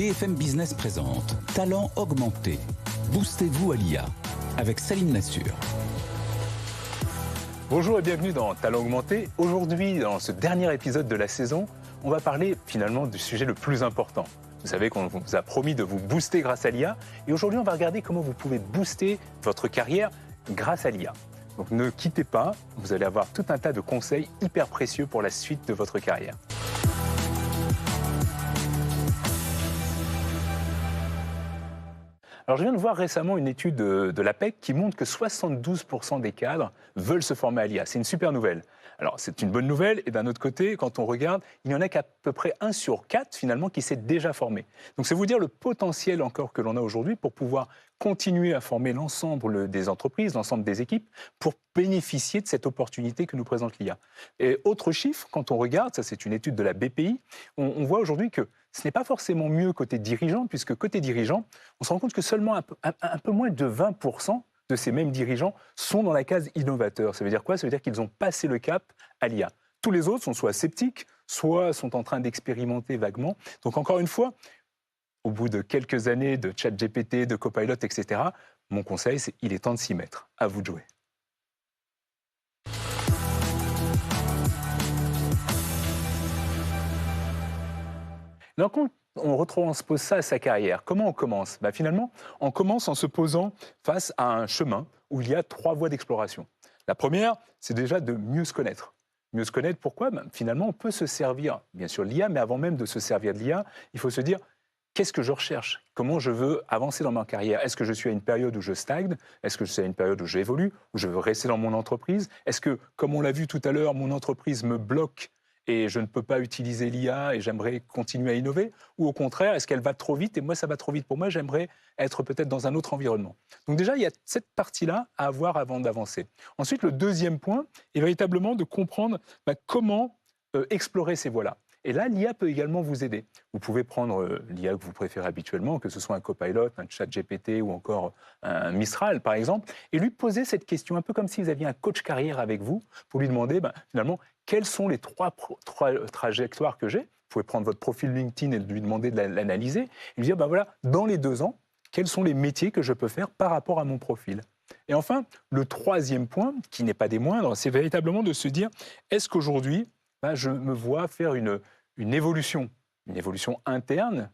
BFM Business présente Talent augmenté. Boostez-vous à l'IA avec Salim Nassur. Bonjour et bienvenue dans Talent augmenté. Aujourd'hui, dans ce dernier épisode de la saison, on va parler finalement du sujet le plus important. Vous savez qu'on vous a promis de vous booster grâce à l'IA. Et aujourd'hui, on va regarder comment vous pouvez booster votre carrière grâce à l'IA. Donc ne quittez pas, vous allez avoir tout un tas de conseils hyper précieux pour la suite de votre carrière. Alors, je viens de voir récemment une étude de l'APEC qui montre que 72% des cadres veulent se former à l'IA. C'est une super nouvelle. Alors, c'est une bonne nouvelle. Et d'un autre côté, quand on regarde, il n'y en a qu'à peu près 1 sur 4, finalement, qui s'est déjà formé. Donc, c'est vous dire le potentiel encore que l'on a aujourd'hui pour pouvoir continuer à former l'ensemble des entreprises, l'ensemble des équipes, pour bénéficier de cette opportunité que nous présente l'IA. Et autre chiffre, quand on regarde, ça c'est une étude de la BPI, on voit aujourd'hui que ce n'est pas forcément mieux côté dirigeant, puisque côté dirigeant, on se rend compte que seulement un peu moins de 20% de ces mêmes dirigeants sont dans la case innovateur. Ça veut dire quoi? Ça veut dire qu'ils ont passé le cap à l'IA. Tous les autres sont soit sceptiques, soit sont en train d'expérimenter vaguement. Donc encore une fois, au bout de quelques années de ChatGPT, de Copilot, etc., mon conseil, c'est qu'il est temps de s'y mettre. À vous de jouer. Alors, quand on retranspose ça à sa carrière, comment on commence? Finalement, on commence en se posant face à un chemin où il y a 3 voies d'exploration. La première, c'est déjà de mieux se connaître. Mieux se connaître, pourquoi? Finalement, on peut se servir, bien sûr, de l'IA, mais avant même de se servir de l'IA, il faut se dire qu'est-ce que je recherche? Comment je veux avancer dans ma carrière? Est-ce que je suis à une période où je stagne? Est-ce que je suis à une période où j'évolue? Où je veux rester dans mon entreprise? Est-ce que, comme on l'a vu tout à l'heure, mon entreprise me bloque et je ne peux pas utiliser l'IA et j'aimerais continuer à innover? Ou au contraire, est-ce qu'elle va trop vite et moi, ça va trop vite pour moi, j'aimerais être peut-être dans un autre environnement? Donc déjà, il y a cette partie-là à avoir avant d'avancer. Ensuite, le deuxième point est véritablement de comprendre comment explorer ces voies-là. Et là, l'IA peut également vous aider. Vous pouvez prendre l'IA que vous préférez habituellement, que ce soit un Copilot, un ChatGPT ou encore un Mistral, par exemple, et lui poser cette question, un peu comme si vous aviez un coach carrière avec vous, pour lui demander, finalement, quelles sont les trois trajectoires que j'ai? Vous pouvez prendre votre profil LinkedIn et lui demander de l'analyser, et lui dire, voilà, dans les 2 ans, quels sont les métiers que je peux faire par rapport à mon profil? Et enfin, le troisième point, qui n'est pas des moindres, c'est véritablement de se dire, est-ce qu'aujourd'hui, je me vois faire une évolution interne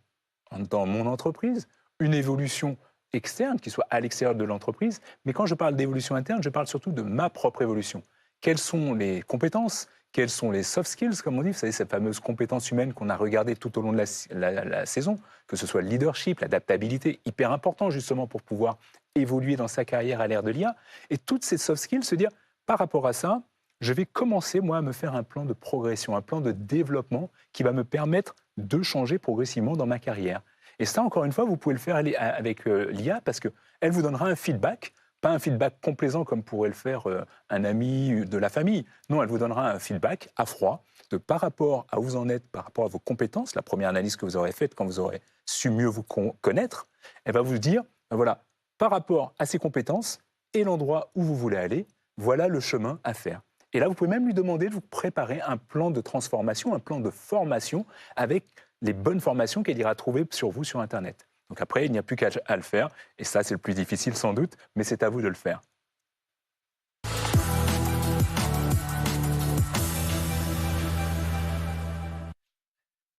dans mon entreprise, une évolution externe qui soit à l'extérieur de l'entreprise. Mais quand je parle d'évolution interne, je parle surtout de ma propre évolution. Quelles sont les compétences? Quels sont les soft skills, comme on dit? Vous savez, ces fameuses compétences humaines qu'on a regardées tout au long de la saison, que ce soit le leadership, l'adaptabilité, hyper important justement pour pouvoir évoluer dans sa carrière à l'ère de l'IA. Et toutes ces soft skills, se dire, par rapport à ça, je vais commencer, moi, à me faire un plan de progression, un plan de développement qui va me permettre de changer progressivement dans ma carrière. Et ça, encore une fois, vous pouvez le faire avec l'IA parce qu'elle vous donnera un feedback, pas un feedback complaisant comme pourrait le faire un ami de la famille. Non, elle vous donnera un feedback à froid par rapport à où vous en êtes, par rapport à vos compétences, la première analyse que vous aurez faite quand vous aurez su mieux vous connaître. Elle va vous dire, voilà, par rapport à ces compétences et l'endroit où vous voulez aller, voilà le chemin à faire. Et là, vous pouvez même lui demander de vous préparer un plan de transformation, un plan de formation avec les bonnes formations qu'elle ira trouver sur vous sur Internet. Donc après, il n'y a plus qu'à le faire. Et ça, c'est le plus difficile sans doute, mais c'est à vous de le faire.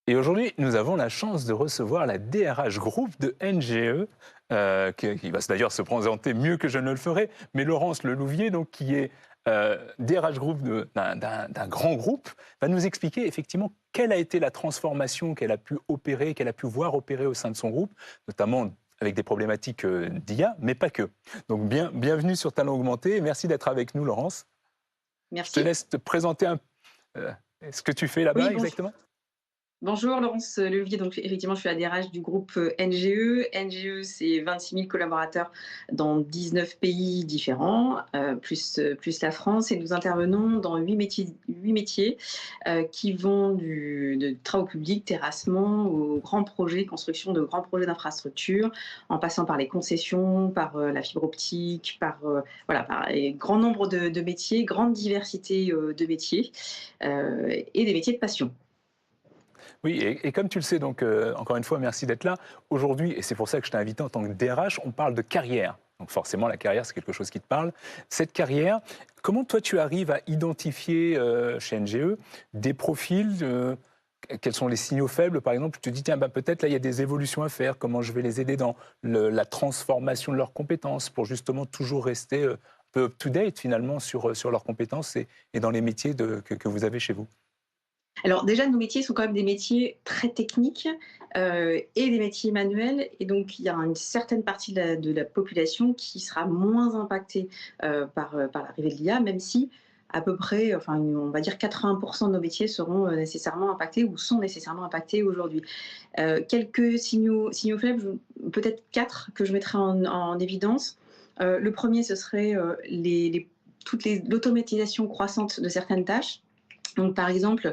Et aujourd'hui, nous avons la chance de recevoir la DRH Group de NGE, qui va d'ailleurs se présenter mieux que je ne le ferai, mais Laurence Lelouvier, donc, qui est DRH Group d'un grand groupe, va nous expliquer effectivement quelle a été la transformation qu'elle a pu opérer, qu'elle a pu voir opérer au sein de son groupe, notamment avec des problématiques d'IA, mais pas que. Donc bienvenue sur Talent Augmenté, merci d'être avec nous, Laurence. Merci. Je te laisse te présenter ce que tu fais là-bas exactement. Bonjour, Laurence Levier. Donc, effectivement, je suis la DRH du groupe NGE. NGE, c'est 26 000 collaborateurs dans 19 pays différents, plus la France. Et nous intervenons dans 8 métiers qui vont de travaux publics, terrassement, aux grands projets, construction de grands projets d'infrastructure, en passant par les concessions, par la fibre optique, par un grand nombre de métiers, grande diversité de métiers et des métiers de passion. Oui, et comme tu le sais, donc encore une fois, merci d'être là. Aujourd'hui, et c'est pour ça que je t'ai invité en tant que DRH, on parle de carrière. Donc forcément, la carrière, c'est quelque chose qui te parle. Cette carrière, comment toi, tu arrives à identifier chez NGE des profils quels sont les signaux faibles, par exemple? Tu te dis, tiens, bah, peut-être là, il y a des évolutions à faire. Comment je vais les aider dans la transformation de leurs compétences pour justement toujours rester un peu up-to-date finalement sur leurs compétences et dans les métiers que vous avez chez vous? Alors déjà, nos métiers sont quand même des métiers très techniques et des métiers manuels. Et donc, il y a une certaine partie de la population qui sera moins impactée par l'arrivée de l'IA, même si à peu près, enfin, on va dire 80% de nos métiers seront nécessairement impactés ou sont nécessairement impactés aujourd'hui. Quelques signaux faibles, peut-être quatre que je mettrai en évidence. Le premier, ce serait l'automatisation croissante de certaines tâches. Donc, par exemple,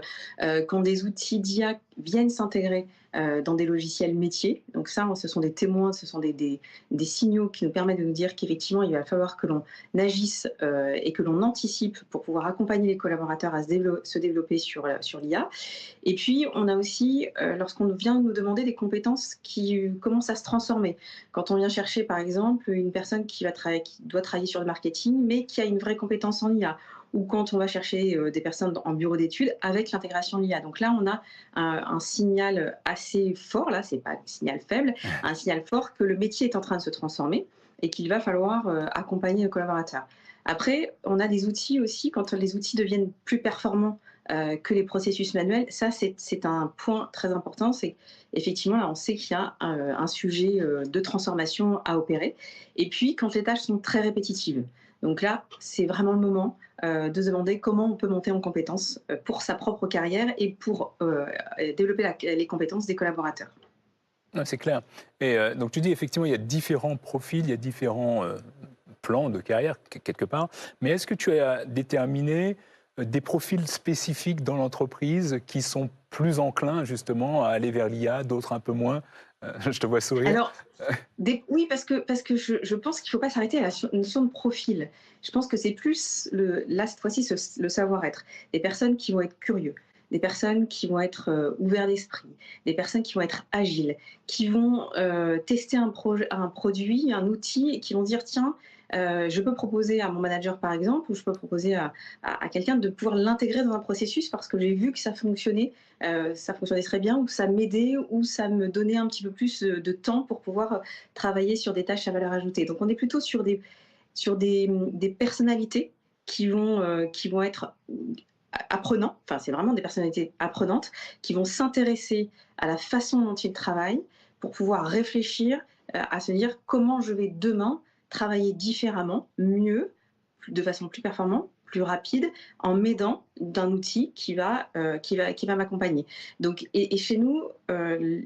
quand des outils d'IA viennent s'intégrer dans des logiciels métiers, donc ça, ce sont des témoins, ce sont des signaux qui nous permettent de nous dire qu'effectivement, il va falloir que l'on agisse et que l'on anticipe pour pouvoir accompagner les collaborateurs à se développer sur l'IA. Et puis, on a aussi, lorsqu'on vient nous demander des compétences qui commencent à se transformer. Quand on vient chercher, par exemple, une personne qui doit travailler sur le marketing, mais qui a une vraie compétence en IA, ou quand on va chercher des personnes en bureau d'études avec l'intégration de l'IA. Donc là, on a un signal assez fort, là, c'est pas un signal faible, un signal fort que le métier est en train de se transformer et qu'il va falloir accompagner le collaborateur. Après, on a des outils aussi, quand les outils deviennent plus performants que les processus manuels, ça c'est un point très important, c'est effectivement là on sait qu'il y a un sujet de transformation à opérer. Et puis quand les tâches sont très répétitives, donc là c'est vraiment le moment de se demander comment on peut monter en compétences pour sa propre carrière et pour développer les compétences des collaborateurs. Non, c'est clair. Et donc tu dis effectivement, il y a différents profils, il y a différents plans de carrière quelque part. Mais est-ce que tu as déterminé des profils spécifiques dans l'entreprise qui sont plus enclins justement à aller vers l'IA, d'autres un peu moins? Je te vois sourire. Alors, oui, parce que je pense qu'il ne faut pas s'arrêter à la notion de profil. Je pense que c'est plus, là, cette fois-ci, le savoir-être. Des personnes qui vont être curieux, des personnes qui vont être ouverts d'esprit, des personnes qui vont être agiles, qui vont tester un produit, un outil, et qui vont dire, tiens, je peux proposer à mon manager, par exemple, ou je peux proposer à quelqu'un de pouvoir l'intégrer dans un processus parce que j'ai vu que ça fonctionnait très bien, ou ça m'aidait, ou ça me donnait un petit peu plus de temps pour pouvoir travailler sur des tâches à valeur ajoutée. Donc on est plutôt sur des personnalités qui vont être apprenants, enfin c'est vraiment des personnalités apprenantes, qui vont s'intéresser à la façon dont ils travaillent pour pouvoir réfléchir à se dire comment je vais demain travailler différemment, mieux, de façon plus performante, plus rapide, en m'aidant d'un outil qui va m'accompagner. Donc, et chez nous,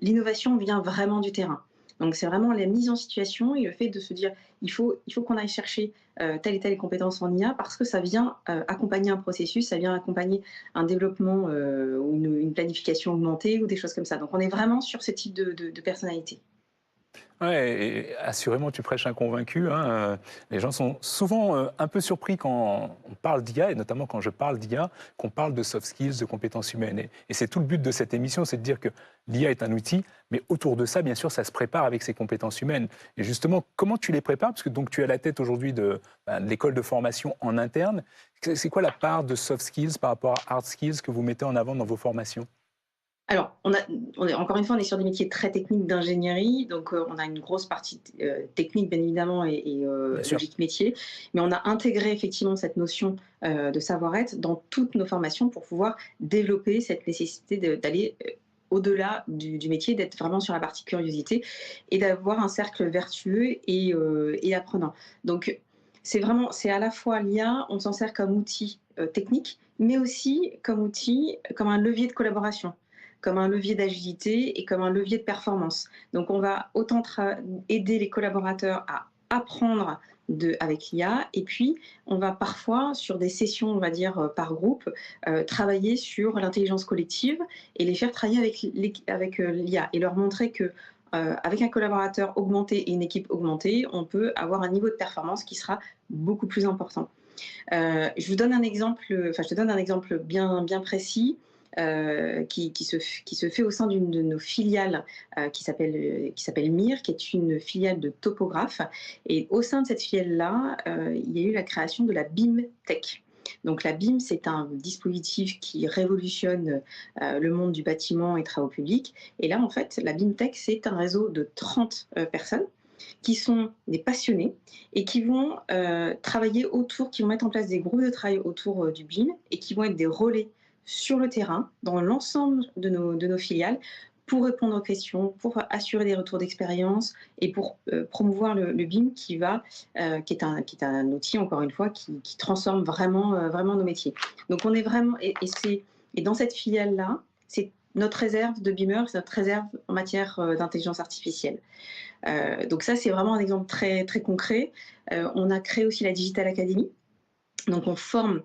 l'innovation vient vraiment du terrain. Donc, c'est vraiment la mise en situation et le fait de se dire, il faut qu'on aille chercher telle et telle compétence en IA parce que ça vient accompagner un processus, ça vient accompagner un développement ou une planification augmentée ou des choses comme ça. Donc, on est vraiment sur ce type de personnalité. Ouais, et assurément, tu prêches un convaincu, hein. Les gens sont souvent un peu surpris quand on parle d'IA, et notamment quand je parle d'IA, qu'on parle de soft skills, de compétences humaines. Et c'est tout le but de cette émission, c'est de dire que l'IA est un outil, mais autour de ça, bien sûr, ça se prépare avec ses compétences humaines. Et justement, comment tu les prépares? Parce que donc, tu es à la tête aujourd'hui de l'école de formation en interne. C'est quoi la part de soft skills par rapport à hard skills que vous mettez en avant dans vos formations? Alors, encore une fois, on est sur des métiers très techniques d'ingénierie, donc on a une grosse partie technique, bien évidemment, et Bien sûr. logique métier, mais on a intégré effectivement cette notion de savoir-être dans toutes nos formations pour pouvoir développer cette nécessité d'aller au-delà du métier, d'être vraiment sur la partie curiosité et d'avoir un cercle vertueux et apprenant. Donc, c'est à la fois l'IA, on s'en sert comme outil technique, mais aussi comme outil, comme un levier de collaboration, comme un levier d'agilité et comme un levier de performance. Donc on va autant aider les collaborateurs à apprendre avec l'IA, et puis on va parfois, sur des sessions, on va dire, par groupe, travailler sur l'intelligence collective et les faire travailler avec l'IA et leur montrer que avec un collaborateur augmenté et une équipe augmentée, on peut avoir un niveau de performance qui sera beaucoup plus important. Je te donne un exemple bien précis. qui se fait au sein d'une de nos filiales qui s'appelle MIR, qui est une filiale de topographes. Et au sein de cette filiale-là, il y a eu la création de la BIM Tech. Donc la BIM, c'est un dispositif qui révolutionne le monde du bâtiment et travaux publics. Et là, en fait, la BIM Tech, c'est un réseau de 30 personnes qui sont des passionnés et qui vont travailler autour, qui vont mettre en place des groupes de travail autour du BIM et qui vont être des relais sur le terrain, dans l'ensemble de nos filiales, pour répondre aux questions, pour assurer des retours d'expérience et pour promouvoir le BIM qui est un outil, encore une fois, qui transforme vraiment nos métiers. Donc on est vraiment, et dans cette filiale-là, c'est notre réserve de BIMer, c'est notre réserve en matière d'intelligence artificielle. Donc ça, c'est vraiment un exemple très, très concret. On a créé aussi la Digital Academy. Donc on forme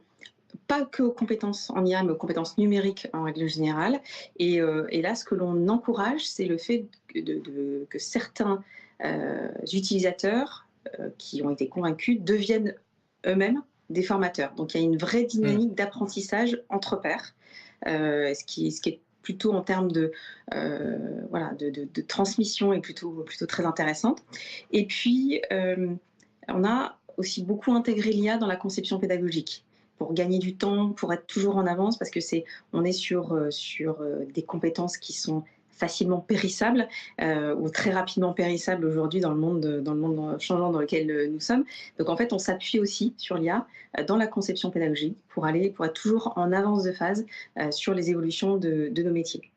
pas que aux compétences en IA, mais aux compétences numériques en règle générale. Et là, ce que l'on encourage, c'est le fait que certains utilisateurs qui ont été convaincus deviennent eux-mêmes des formateurs. Donc il y a une vraie dynamique d'apprentissage entre pairs, ce qui est plutôt en termes de transmission est plutôt très intéressante. Et puis, on a aussi beaucoup intégré l'IA dans la conception pédagogique pour gagner du temps, pour être toujours en avance, parce que on est sur des compétences qui sont facilement périssables ou très rapidement périssables aujourd'hui dans le monde changeant dans lequel nous sommes. Donc en fait, on s'appuie aussi sur l'IA dans la conception pédagogique pour être toujours en avance de phase sur les évolutions de nos métiers.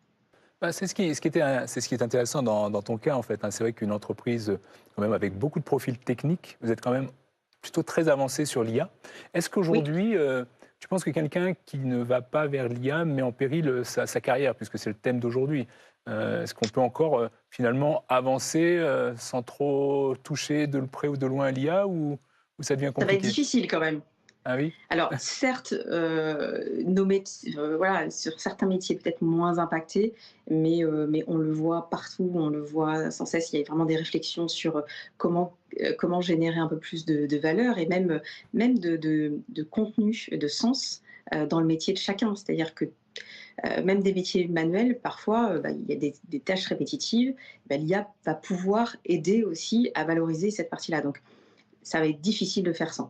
C'est ce qui est intéressant dans ton cas, en fait. C'est vrai qu'une entreprise, quand même, avec beaucoup de profils techniques, vous êtes quand même plutôt très avancé sur l'IA. Est-ce qu'aujourd'hui, tu penses que quelqu'un qui ne va pas vers l'IA met en péril sa carrière, puisque c'est le thème d'aujourd'hui? Est-ce qu'on peut encore finalement avancer sans trop toucher de près ou de loin à l'IA, ou ça devient compliqué? Ça va être difficile quand même. Ah oui? Alors certes, nos métiers, sur certains métiers peut-être moins impactés, mais on le voit partout, on le voit sans cesse. Il y a vraiment des réflexions sur comment générer un peu plus de valeur et même de contenu, de sens dans le métier de chacun. C'est-à-dire que même des métiers manuels, parfois, il y a des tâches répétitives. L'IA va pouvoir aider aussi à valoriser cette partie-là. Donc, ça va être difficile de faire sans.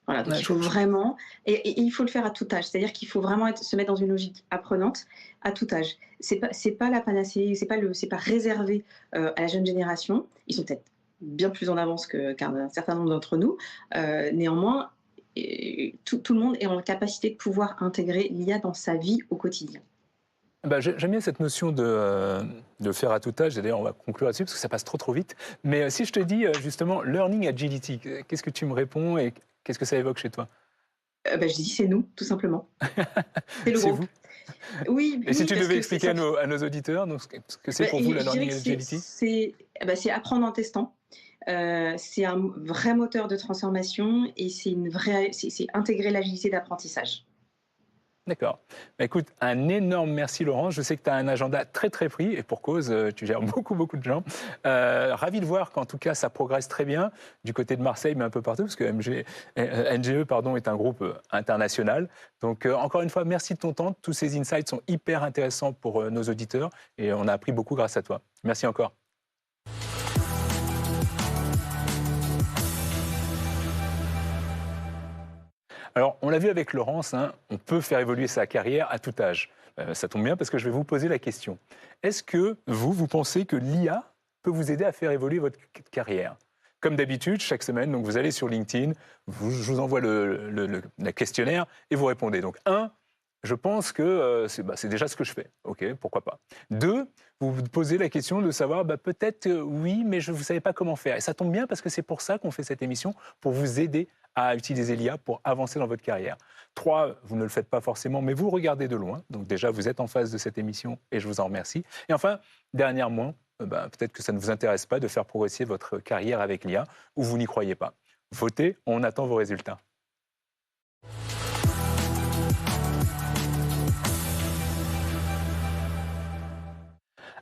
Voilà, donc il faut vraiment, et il faut le faire à tout âge. C'est-à-dire qu'il faut vraiment se mettre dans une logique apprenante à tout âge. C'est pas la panacée, c'est pas réservé à la jeune génération. Ils sont peut-être bien plus en avance qu'un certain nombre d'entre nous. Néanmoins, tout le monde est en capacité de pouvoir intégrer l'IA dans sa vie au quotidien. J'aime bien cette notion de faire à tout âge. D'ailleurs, on va conclure là-dessus parce que ça passe trop vite. Mais si je te dis justement learning agility, qu'est-ce que tu me réponds et qu'est-ce que ça évoque chez toi? Je dis c'est nous, tout simplement. C'est le groupe. Vous. Oui. Et si tu devais expliquer à nos auditeurs ce que c'est pour vous la learning agility? C'est apprendre en testant. C'est un vrai moteur de transformation et c'est intégrer l'agilité d'apprentissage. D'accord. Écoute, un énorme merci Laurence. Je sais que tu as un agenda très très pris et pour cause, tu gères beaucoup de gens. Ravi de voir qu'en tout cas ça progresse très bien du côté de Marseille mais un peu partout parce que NGE est un groupe international. Donc encore une fois, merci de ton temps. Tous ces insights sont hyper intéressants pour nos auditeurs et on a appris beaucoup grâce à toi. Merci encore. Alors, on l'a vu avec Laurence, on peut faire évoluer sa carrière à tout âge. Ça tombe bien parce que je vais vous poser la question. Est-ce que vous pensez que l'IA peut vous aider à faire évoluer votre carrière? Comme d'habitude, chaque semaine, donc vous allez sur LinkedIn, je vous envoie le questionnaire et vous répondez. Donc, 1, je pense que c'est déjà ce que je fais. OK, pourquoi pas. 2, vous vous posez la question de savoir, peut-être oui, mais vous ne savez pas comment faire. Et ça tombe bien parce que c'est pour ça qu'on fait cette émission, pour vous aider à utiliser l'IA pour avancer dans votre carrière. 3, vous ne le faites pas forcément, mais vous regardez de loin. Donc déjà, vous êtes en face de cette émission et je vous en remercie. Et enfin, dernièrement, peut-être que ça ne vous intéresse pas de faire progresser votre carrière avec l'IA ou vous n'y croyez pas. Votez, on attend vos résultats.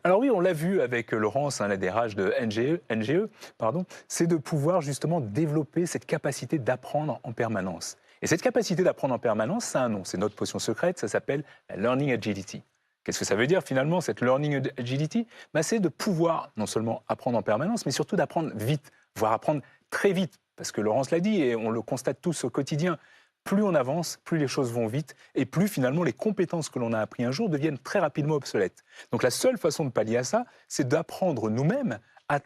Alors oui, on l'a vu avec Laurence, la DRH de NGE, c'est de pouvoir justement développer cette capacité d'apprendre en permanence. Et cette capacité d'apprendre en permanence, ça a un nom, c'est notre potion secrète, ça s'appelle la Learning Agility. Qu'est-ce que ça veut dire finalement, cette Learning Agility? C'est de pouvoir non seulement apprendre en permanence, mais surtout d'apprendre vite, voire apprendre très vite. Parce que Laurence l'a dit, et on le constate tous au quotidien, plus on avance, plus les choses vont vite, et plus finalement les compétences que l'on a apprises un jour deviennent très rapidement obsolètes. Donc la seule façon de pallier à ça, c'est d'apprendre nous-mêmes à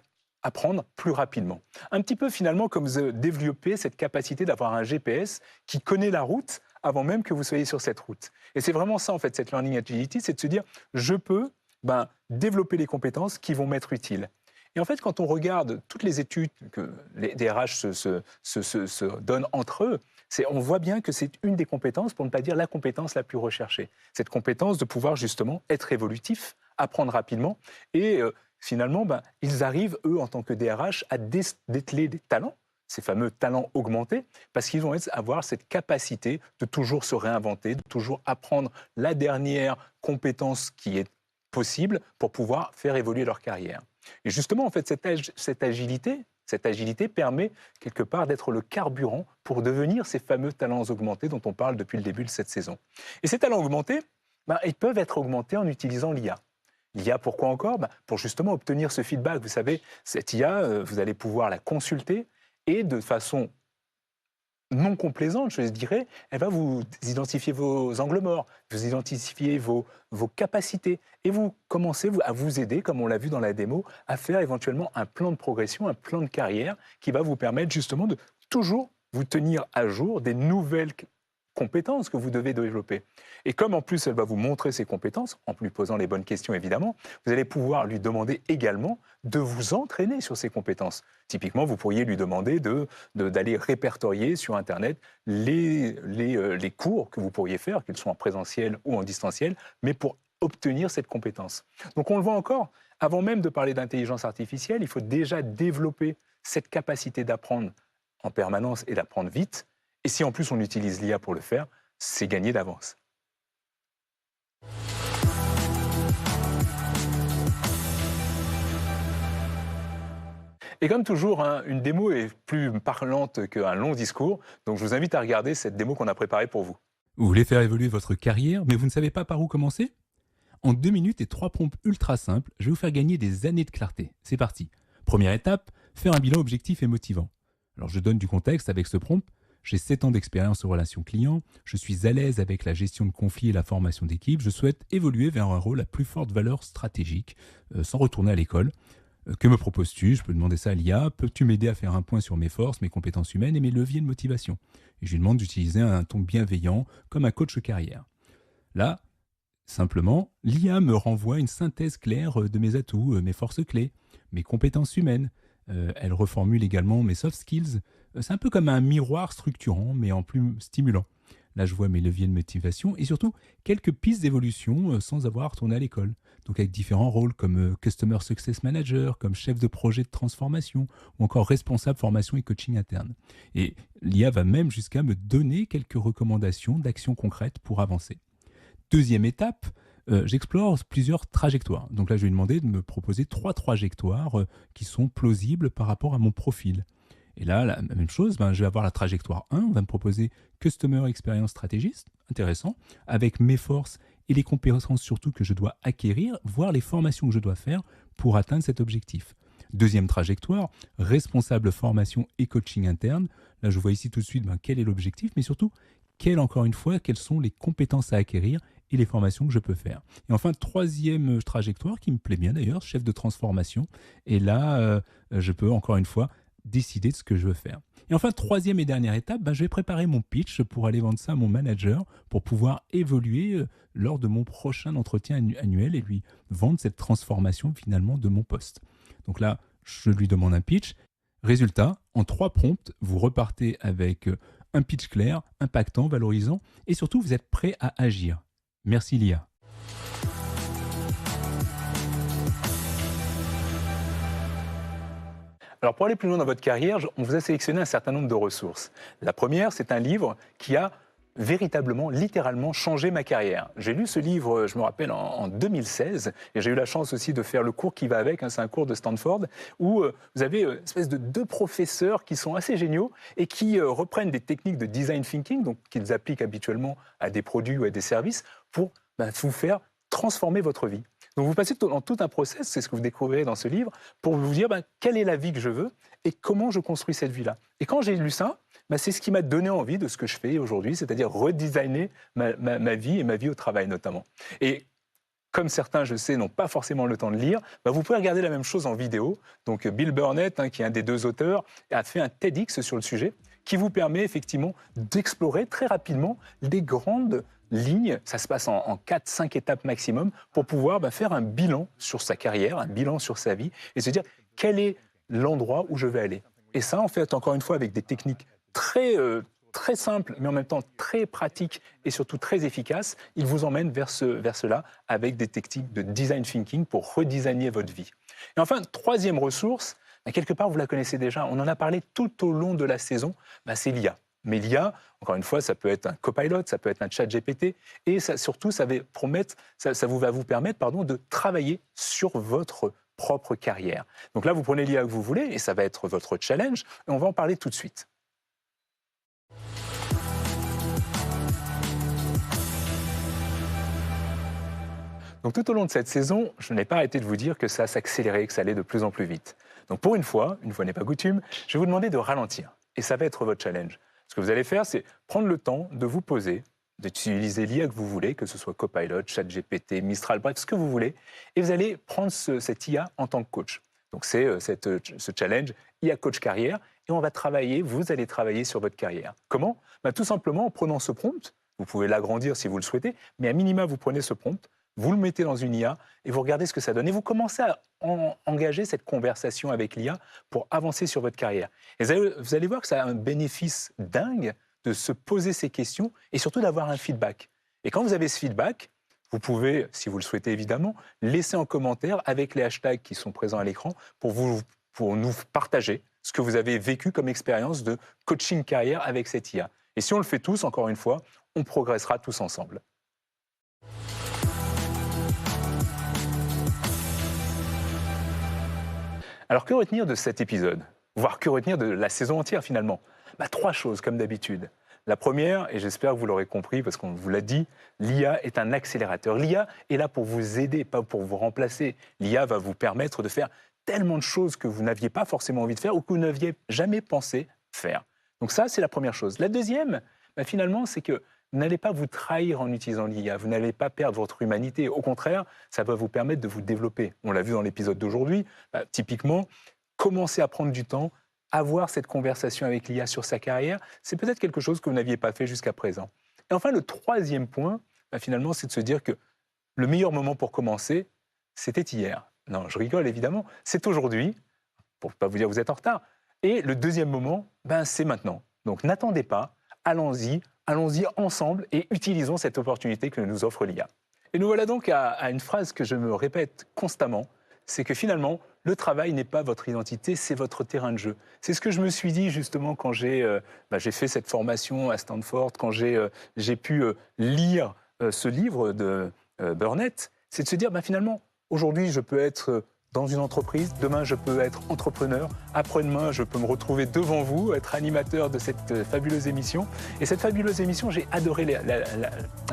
apprendre plus rapidement. Un petit peu finalement comme développer cette capacité d'avoir un GPS qui connaît la route avant même que vous soyez sur cette route. Et c'est vraiment ça en fait, cette Learning Agility, c'est de se dire, je peux développer les compétences qui vont m'être utiles. Et en fait, quand on regarde toutes les études que les DRH se donnent entre eux, on voit bien que c'est une des compétences, pour ne pas dire la compétence la plus recherchée. Cette compétence de pouvoir justement être évolutif, apprendre rapidement. Et finalement, ils arrivent, eux, en tant que DRH, à déceler des talents, ces fameux talents augmentés, parce qu'ils vont avoir cette capacité de toujours se réinventer, de toujours apprendre la dernière compétence qui est possible pour pouvoir faire évoluer leur carrière. Et justement, en fait, cette agilité permet quelque part d'être le carburant pour devenir ces fameux talents augmentés dont on parle depuis le début de cette saison. Et ces talents augmentés, ils peuvent être augmentés en utilisant l'IA. L'IA, pourquoi encore? Pour justement obtenir ce feedback. Vous savez, cette IA, vous allez pouvoir la consulter et de façon non complaisante, je dirais, elle va vous identifier vos angles morts, vous identifier vos capacités et vous commencez à vous aider, comme on l'a vu dans la démo, à faire éventuellement un plan de progression, un plan de carrière qui va vous permettre justement de toujours vous tenir à jour des nouvelles compétences que vous devez développer. Et comme en plus elle va vous montrer ses compétences, en lui posant les bonnes questions évidemment, vous allez pouvoir lui demander également de vous entraîner sur ces compétences. Typiquement, vous pourriez lui demander d'aller répertorier sur Internet les cours que vous pourriez faire, qu'ils soient en présentiel ou en distanciel, mais pour obtenir cette compétence. Donc on le voit encore, avant même de parler d'intelligence artificielle, il faut déjà développer cette capacité d'apprendre en permanence et d'apprendre vite. Et si en plus on utilise l'IA pour le faire, c'est gagné d'avance. Et comme toujours, une démo est plus parlante qu'un long discours, donc je vous invite à regarder cette démo qu'on a préparée pour vous. Vous voulez faire évoluer votre carrière, mais vous ne savez pas par où commencer? En 2 minutes et 3 prompts ultra simples, je vais vous faire gagner des années de clarté. C'est parti. Première étape, faire un bilan objectif et motivant. Alors je donne du contexte avec ce prompt. J'ai 7 ans d'expérience en relations clients, je suis à l'aise avec la gestion de conflits et la formation d'équipe, je souhaite évoluer vers un rôle à plus forte valeur stratégique, sans retourner à l'école. Que me proposes-tu? Je peux demander ça à l'IA. Peux-tu m'aider à faire un point sur mes forces, mes compétences humaines et mes leviers de motivation? Et je lui demande d'utiliser un ton bienveillant, comme un coach carrière. Là, simplement, l'IA me renvoie une synthèse claire de mes atouts, mes forces clés, mes compétences humaines. Elle reformule également mes soft skills. C'est un peu comme un miroir structurant, mais en plus stimulant. Là, je vois mes leviers de motivation et surtout quelques pistes d'évolution sans avoir retourné à l'école. Donc avec différents rôles comme Customer Success Manager, comme chef de projet de transformation ou encore responsable formation et coaching interne. Et l'IA va même jusqu'à me donner quelques recommandations d'actions concrètes pour avancer. Deuxième étape, j'explore plusieurs trajectoires. Donc là, je vais lui demander de me proposer 3 trajectoires qui sont plausibles par rapport à mon profil. Et là, la même chose, je vais avoir la trajectoire 1, on va me proposer Customer Experience Strategist, intéressant, avec mes forces et les compétences surtout que je dois acquérir, voire les formations que je dois faire pour atteindre cet objectif. Deuxième trajectoire, responsable formation et coaching interne. Là, je vois ici tout de suite quel est l'objectif, mais surtout, encore une fois, quelles sont les compétences à acquérir et les formations que je peux faire. Et enfin, troisième trajectoire, qui me plaît bien d'ailleurs, chef de transformation. Et là, je peux encore une fois décider de ce que je veux faire. Et enfin, troisième et dernière étape, je vais préparer mon pitch pour aller vendre ça à mon manager pour pouvoir évoluer lors de mon prochain entretien annuel et lui vendre cette transformation finalement de mon poste. Donc là, je lui demande un pitch. Résultat, en 3 prompts, vous repartez avec un pitch clair, impactant, valorisant et surtout, vous êtes prêt à agir. Merci l'IA. Alors pour aller plus loin dans votre carrière, on vous a sélectionné un certain nombre de ressources. La première, c'est un livre qui a véritablement, littéralement changé ma carrière. J'ai lu ce livre, je me rappelle, en 2016, et j'ai eu la chance aussi de faire le cours qui va avec, c'est un cours de Stanford, où vous avez une espèce de 2 professeurs qui sont assez géniaux et qui reprennent des techniques de design thinking, donc qu'ils appliquent habituellement à des produits ou à des services, pour vous faire transformer votre vie. Donc vous passez dans tout un process, c'est ce que vous découvrirez dans ce livre, pour vous dire quelle est la vie que je veux et comment je construis cette vie-là. Et quand j'ai lu ça, c'est ce qui m'a donné envie de ce que je fais aujourd'hui, c'est-à-dire redesigner ma vie et ma vie au travail notamment. Et comme certains, je sais, n'ont pas forcément le temps de lire, vous pouvez regarder la même chose en vidéo. Donc Bill Burnett, qui est un des 2 auteurs, a fait un TEDx sur le sujet qui vous permet effectivement d'explorer très rapidement les grandes lignes, ça se passe en 4-5 étapes maximum, pour pouvoir faire un bilan sur sa carrière, un bilan sur sa vie, et se dire quel est l'endroit où je vais aller. Et ça, en fait, encore une fois, avec des techniques très simples, mais en même temps très pratiques et surtout très efficaces, il vous emmène vers cela avec des techniques de design thinking pour redesigner votre vie. Et enfin, 3e ressource, quelque part, vous la connaissez déjà, on en a parlé tout au long de la saison, c'est l'IA. Mais l'IA, encore une fois, ça peut être un copilot, ça peut être un chat GPT, et surtout, ça va vous permettre de travailler sur votre propre carrière. Donc là, vous prenez l'IA que vous voulez, et ça va être votre challenge, et on va en parler tout de suite. Donc tout au long de cette saison, je n'ai pas arrêté de vous dire que ça s'accélérait, que ça allait de plus en plus vite. Donc pour une fois n'est pas coutume, je vais vous demander de ralentir, et ça va être votre challenge. Ce que vous allez faire, c'est prendre le temps de vous poser, d'utiliser l'IA que vous voulez, que ce soit Copilot, ChatGPT, Mistral, bref, ce que vous voulez, et vous allez prendre cette IA en tant que coach. Donc c'est ce challenge IA Coach Carrière, et vous allez travailler sur votre carrière. Comment ? Tout simplement en prenant ce prompt, vous pouvez l'agrandir si vous le souhaitez, mais à minima, vous prenez ce prompt, vous le mettez dans une IA et vous regardez ce que ça donne. Et vous commencez à engager cette conversation avec l'IA pour avancer sur votre carrière. Et vous allez voir que ça a un bénéfice dingue de se poser ces questions et surtout d'avoir un feedback. Et quand vous avez ce feedback, vous pouvez, si vous le souhaitez évidemment, laisser en commentaire avec les hashtags qui sont présents à l'écran pour nous partager ce que vous avez vécu comme expérience de coaching carrière avec cette IA. Et si on le fait tous, encore une fois, on progressera tous ensemble. Alors, que retenir de cet épisode ? Voire que retenir de la saison entière, finalement ? 3 choses, comme d'habitude. La première, et j'espère que vous l'aurez compris, parce qu'on vous l'a dit, l'IA est un accélérateur. L'IA est là pour vous aider, pas pour vous remplacer. L'IA va vous permettre de faire tellement de choses que vous n'aviez pas forcément envie de faire ou que vous n'aviez jamais pensé faire. Donc ça, c'est la première chose. La deuxième, finalement, c'est que vous n'allez pas vous trahir en utilisant l'IA, vous n'allez pas perdre votre humanité. Au contraire, ça va vous permettre de vous développer. On l'a vu dans l'épisode d'aujourd'hui, typiquement, commencer à prendre du temps, avoir cette conversation avec l'IA sur sa carrière, c'est peut-être quelque chose que vous n'aviez pas fait jusqu'à présent. Et enfin, le 3e point, finalement, c'est de se dire que le meilleur moment pour commencer, c'était hier. Non, je rigole évidemment, c'est aujourd'hui, pour ne pas vous dire que vous êtes en retard. Et le 2e moment, c'est maintenant. Donc n'attendez pas, allons-y ensemble et utilisons cette opportunité que nous offre l'IA. Et nous voilà donc à une phrase que je me répète constamment, c'est que finalement, le travail n'est pas votre identité, c'est votre terrain de jeu. C'est ce que je me suis dit justement quand j'ai fait cette formation à Stanford, quand j'ai pu lire ce livre de Burnett, c'est de se dire finalement, aujourd'hui je peux être dans une entreprise, demain je peux être entrepreneur, après-demain je peux me retrouver devant vous, être animateur de cette fabuleuse émission. Et cette fabuleuse émission, j'ai adoré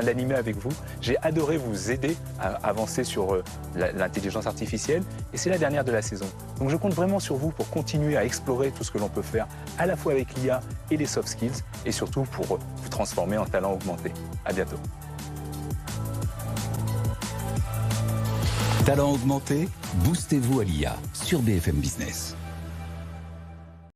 l'animer avec vous, j'ai adoré vous aider à avancer sur l'intelligence artificielle, et c'est la dernière de la saison. Donc je compte vraiment sur vous pour continuer à explorer tout ce que l'on peut faire, à la fois avec l'IA et les soft skills, et surtout pour vous transformer en talent augmenté. À bientôt. Talent augmenté, boostez-vous à l'IA sur BFM Business.